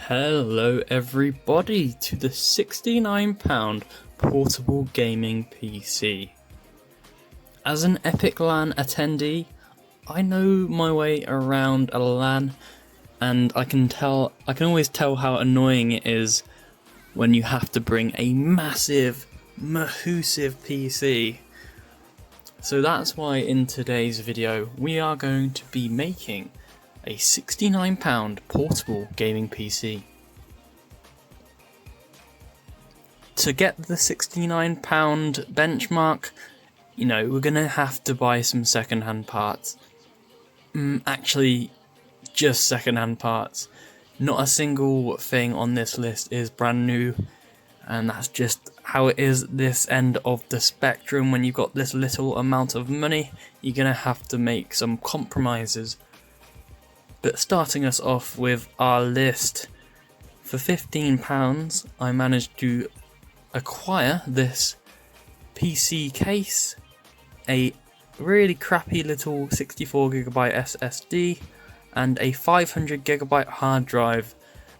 Hello everybody to the £69 portable gaming PC. As an Epic LAN attendee, I know my way around a LAN, and I can always tell how annoying it is when you have to bring a massive PC. So that's why in today's video we are going to be making a £69 portable gaming PC. To get the £69 benchmark, we're gonna have to buy some second-hand parts. Actually, just second-hand parts. Not a single thing on this list is brand new, and that's just how it is this end of the spectrum. When you've got this little amount of money, you're gonna have to make some compromises. But starting us off with our list, for £15 I managed to acquire this PC case, a really crappy little 64GB SSD and a 500GB hard drive,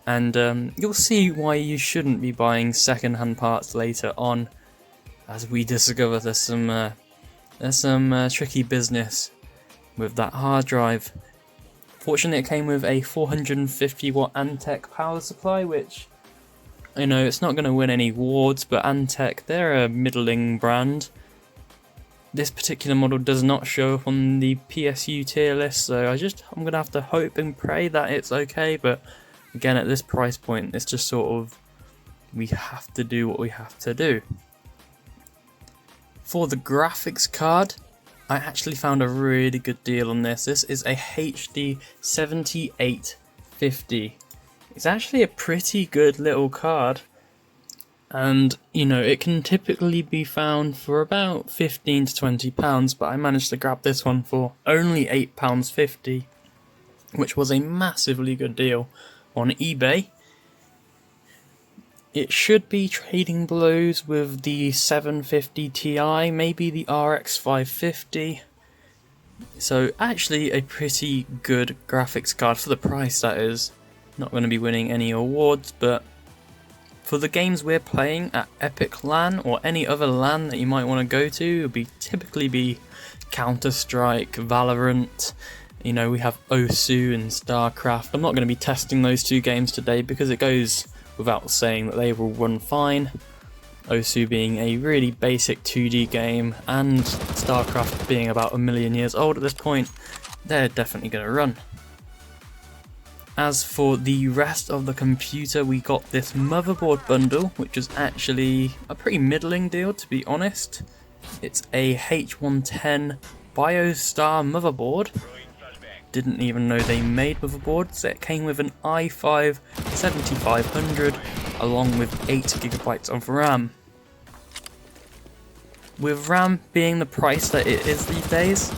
and you'll see why you shouldn't be buying second-hand parts later on, as we discover there's some tricky business with that hard drive. Fortunately, it came with a 450W Antec power supply, which, it's not going to win any awards, but Antec, they're a middling brand. This particular model does not show up on the PSU tier list, so I'm going to have to hope and pray that it's okay, but again, at this price point, it's just sort of, we have to do what we have to do. For the graphics card, I actually found a really good deal on this. This is a HD 7850. It's actually a pretty good little card, and it can typically be found for about £15 to £20, but I managed to grab this one for only £8.50, which was a massively good deal on eBay. It should be trading blows with the 750 Ti, maybe the RX 550. So actually a pretty good graphics card for the price, that is. Not going to be winning any awards, but for the games we're playing at Epic LAN or any other LAN that you might want to go to, it would typically be Counter-Strike, Valorant. We have Osu and StarCraft. I'm not going to be testing those two games today because it goes without saying that they will run fine. Osu being a really basic 2D game, and StarCraft being about a million years old at this point, they're definitely going to run. As for the rest of the computer, we got this motherboard bundle, which is actually a pretty middling deal, to be honest. It's a H110 BioStar motherboard. Didn't even know they made motherboards. It came with an i5 7500 along with 8GB of RAM. With RAM being the price that it is these days,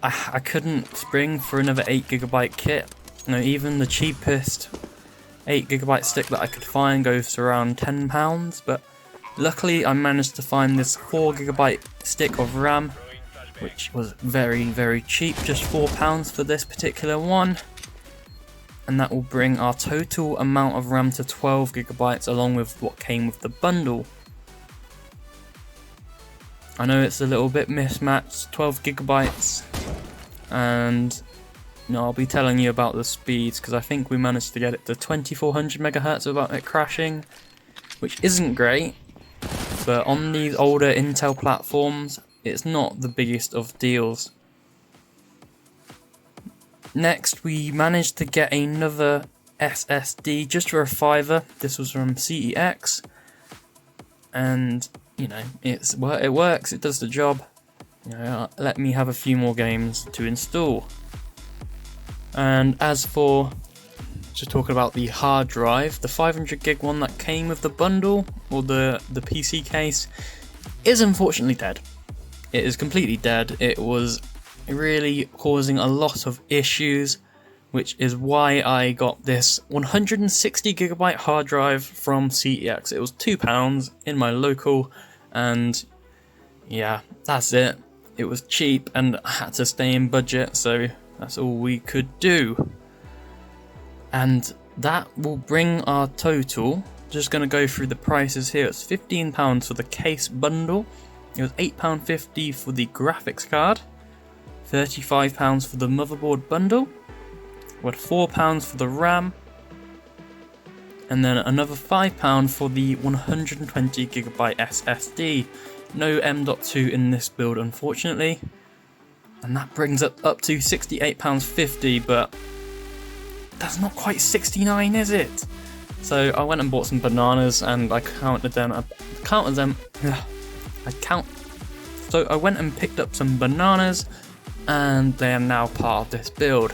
I couldn't spring for another 8GB kit. Even the cheapest 8GB stick that I could find goes to around £10, but luckily I managed to find this 4GB stick of RAM, which was very, very cheap, just £4 for this particular one. And that will bring our total amount of RAM to 12GB along with what came with the bundle. I know it's a little bit mismatched, 12GB, and I'll be telling you about the speeds because I think we managed to get it to 2400 MHz without it crashing, which isn't great, but on these older Intel platforms, it's not the biggest of deals. Next, we managed to get another SSD just for a £5. This was from CEX, and it works. It does the job. Let me have a few more games to install. And as for just talking about the hard drive, the 500GB one that came with the bundle or the PC case is unfortunately dead. It is completely dead. It was really causing a lot of issues, which is why I got this 160GB hard drive from CEX. It was £2 in my local, and yeah, that's it. It was cheap and I had to stay in budget, so that's all we could do. And that will bring our total. Just going to go through the prices here. It's £15 for the case bundle. It was £8.50 for the graphics card. £35 for the motherboard bundle. We had £4 for the RAM. And then another £5 for the 120GB SSD. No M.2 in this build, unfortunately. And that brings it up to £68.50, but that's not quite 69, is it? So I went and bought some bananas, and I counted them. So I went and picked up some bananas, and they are now part of this build.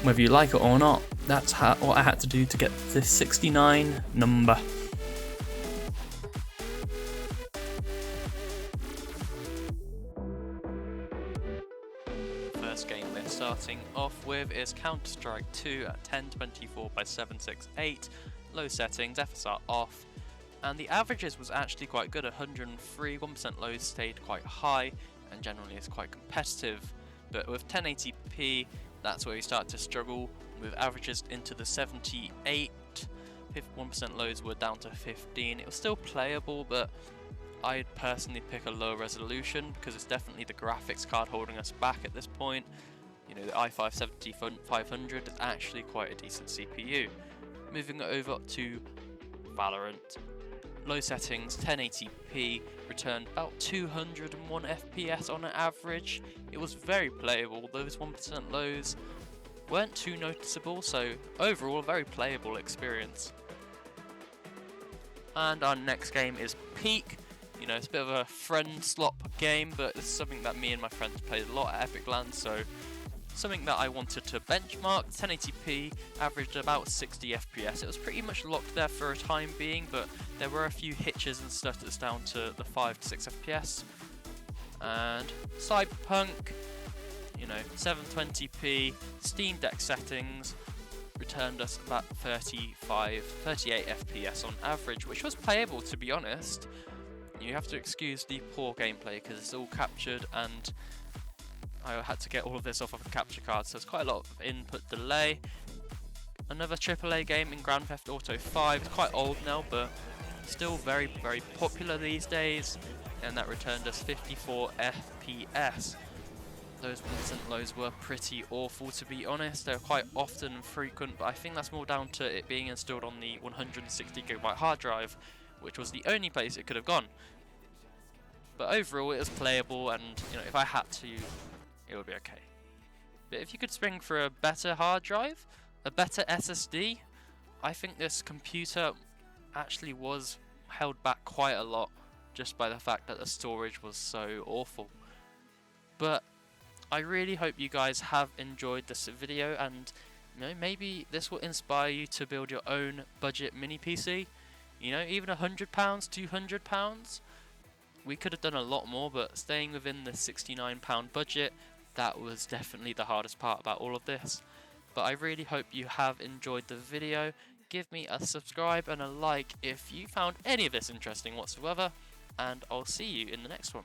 Whether you like it or not, that's what I had to do to get this 69 number. First game we're starting off with is Counter-Strike 2 at 1024x768, low settings, FSR off, and the averages was actually quite good, 103, 1% lows stayed quite high, and generally it's quite competitive, but with 1080p, that's where we start to struggle, with averages into the 78, 1% lows were down to 15, it was still playable, but I'd personally pick a low resolution because it's definitely the graphics card holding us back at this point. You know, the i5-7500 is actually quite a decent CPU. Moving over to Valorant. Low settings, 1080p, returned about 201 FPS on an average. It was very playable, those 1% lows weren't too noticeable, so overall a very playable experience. And our next game is Peak. You know, it's a bit of a friend slop game, but it's something that me and my friends played a lot at Epic Land, so something that I wanted to benchmark. 1080p, averaged about 60 FPS. It was pretty much locked there for a time being, but there were a few hitches and stuff that's down to the 5 to 6 FPS. And Cyberpunk, you know, 720p, Steam Deck settings, returned us about 38 FPS on average, which was playable, to be honest. You have to excuse the poor gameplay because it's all captured, and I had to get all of this off of a capture card, so it's quite a lot of input delay. Another AAA game in Grand Theft Auto 5, it's quite old now, but still very, very popular these days, and that returned us 54 FPS. Those 1% lows were pretty awful, to be honest. They're quite often and frequent, but I think that's more down to it being installed on the 160GB hard drive, which was the only place it could have gone. But overall, it was playable, and you know, if I had to, it would be okay. But if you could spring for a better hard drive, a better SSD, I think this computer actually was held back quite a lot just by the fact that the storage was so awful. But I really hope you guys have enjoyed this video, and you know, maybe this will inspire you to build your own budget mini PC. You know, even £100, £200. We could have done a lot more, but staying within the £69 budget, that was definitely the hardest part about all of this. But I really hope you have enjoyed the video. Give me a subscribe and a like if you found any of this interesting whatsoever, and I'll see you in the next one.